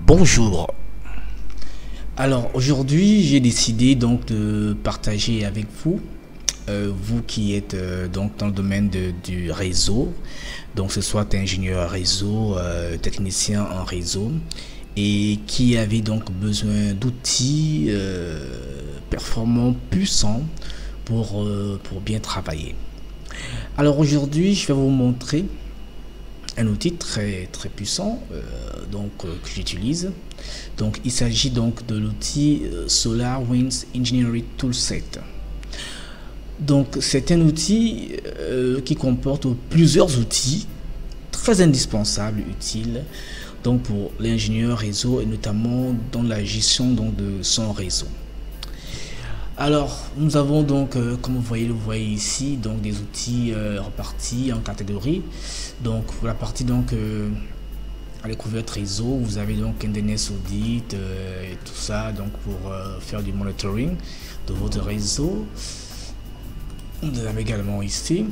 Bonjour. Alors aujourd'hui j'ai décidé donc de partager avec vous, vous qui êtes donc dans le domaine du réseau, donc ce soit ingénieur réseau, technicien en réseau et qui avait donc besoin d'outils performants, puissants pour bien travailler. Alors aujourd'hui je vais vous montrer un outil très puissant que j'utilise. Donc il s'agit donc de l'outil SolarWinds Engineering Toolset. Donc c'est un outil qui comporte plusieurs outils très indispensables, utiles donc pour l'ingénieur réseau et notamment dans la gestion donc de son réseau. Alors nous avons donc comme vous voyez ici donc des outils repartis en catégories. Donc pour la partie donc à découverte réseau, vous avez donc un DNS audit et tout ça donc pour faire du monitoring de votre réseau. Vous avez également ici,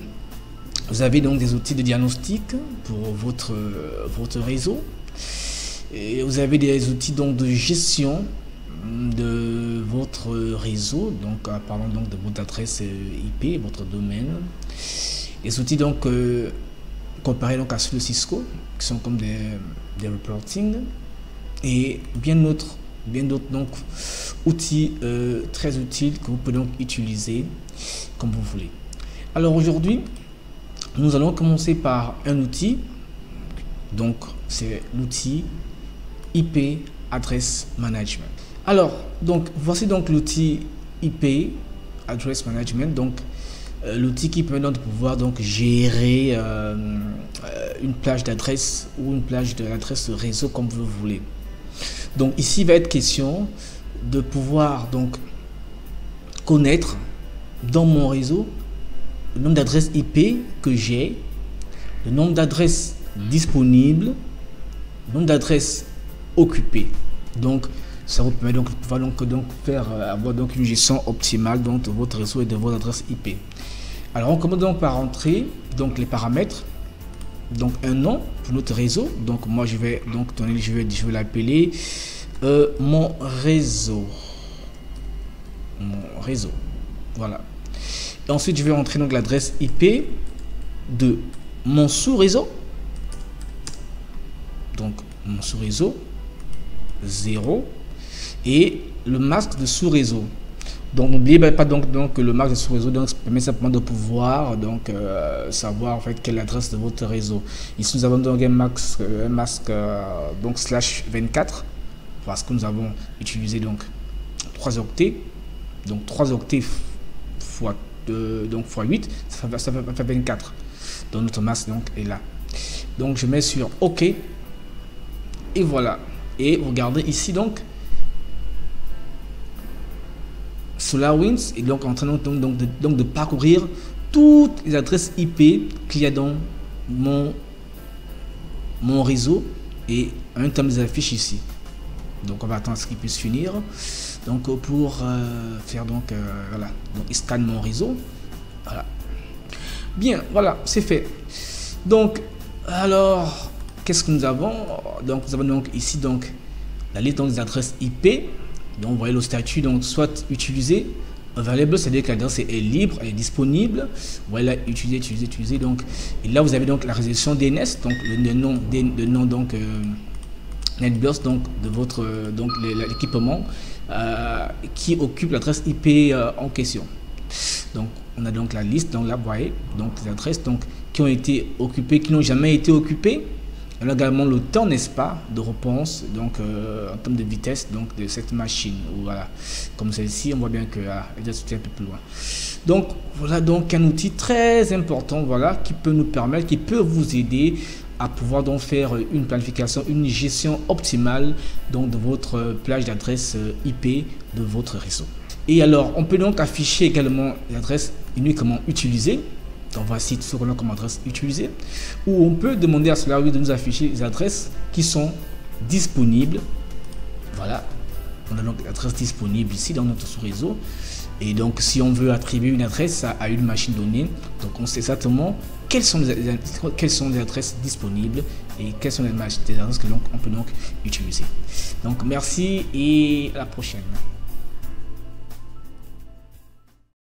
vous avez donc des outils de diagnostic pour votre réseau et vous avez des outils donc de gestion de votre réseau, donc parlons donc de votre adresse IP, votre domaine. Les outils donc comparés donc à ceux de Cisco qui sont comme des reporting et bien d'autres donc outils très utiles que vous pouvez donc utiliser comme vous voulez. Alors aujourd'hui nous allons commencer par un outil, donc c'est l'outil IP Address Management. Alors donc voici donc l'outil IP Address Management, donc l'outil qui permet donc de pouvoir donc gérer une plage d'adresse ou une plage de l'adresse réseau comme vous voulez. Donc ici il va être question de pouvoir donc connaître dans mon réseau le nombre d'adresses IP que j'ai, le nombre d'adresses disponibles, le nombre d'adresses occupées. Donc ça vous permet donc de pouvoir faire avoir donc une gestion optimale donc de votre réseau et de votre adresse IP. Alors on commence donc par entrer donc les paramètres, donc un nom pour notre réseau. Donc moi je vais donc donner, je vais l'appeler mon réseau, voilà. Et ensuite je vais entrer donc l'adresse IP de mon sous-réseau, donc mon sous-réseau 0 et le masque de sous-réseau. Donc n'oubliez pas donc que le masque de sous-réseau permet simplement de pouvoir donc savoir en fait quelle est l'adresse de votre réseau. Ici nous avons donc un masque donc /24 parce que nous avons utilisé donc 3 octets, donc 3 octets fois 8, ça fait 24. Donc notre masque donc est là. Donc je mets sur OK et voilà. Et regardez ici donc SolarWinds est donc en train donc de parcourir toutes les adresses IP qu'il y a dans mon réseau et en même temps les affiches ici. Donc on va attendre à ce qu'il puisse finir. Donc pour faire donc voilà, donc il scanne mon réseau. Voilà. Bien, voilà, c'est fait. Donc alors qu'est-ce que nous avons? Donc nous avons donc ici donc la liste des adresses IP. Donc vous voyez le statut donc soit utilisé, available, c'est-à-dire que l'adresse est libre, elle est disponible. Voilà, utiliser donc. Et là vous avez donc la résolution DNS, donc le nom donc NetBurst donc de votre donc l'équipement qui occupe l'adresse IP en question. Donc on a donc la liste, donc là vous voyez donc les adresses donc qui ont été occupées, qui n'ont jamais été occupées. On a également le temps, n'est-ce pas, de réponse donc en termes de vitesse donc de cette machine. Voilà, comme celle-ci, on voit bien que elle est un peu plus loin. Donc voilà donc un outil très important, voilà, qui peut nous permettre, qui peut vous aider à pouvoir donc faire une planification, une gestion optimale donc de votre plage d'adresse IP de votre réseau. Et alors on peut donc afficher également l'adresse uniquement utilisée. Donc voici tout ce qu'on a comme adresse utilisée, ou on peut demander à SolarWinds de nous afficher les adresses qui sont disponibles. Voilà, on a donc l'adresse disponible ici dans notre sous-réseau. Et donc si on veut attribuer une adresse à une machine donnée, donc on sait exactement quelles sont les adresses disponibles et quelles sont les agences que l'on peut donc utiliser. Donc merci et à la prochaine.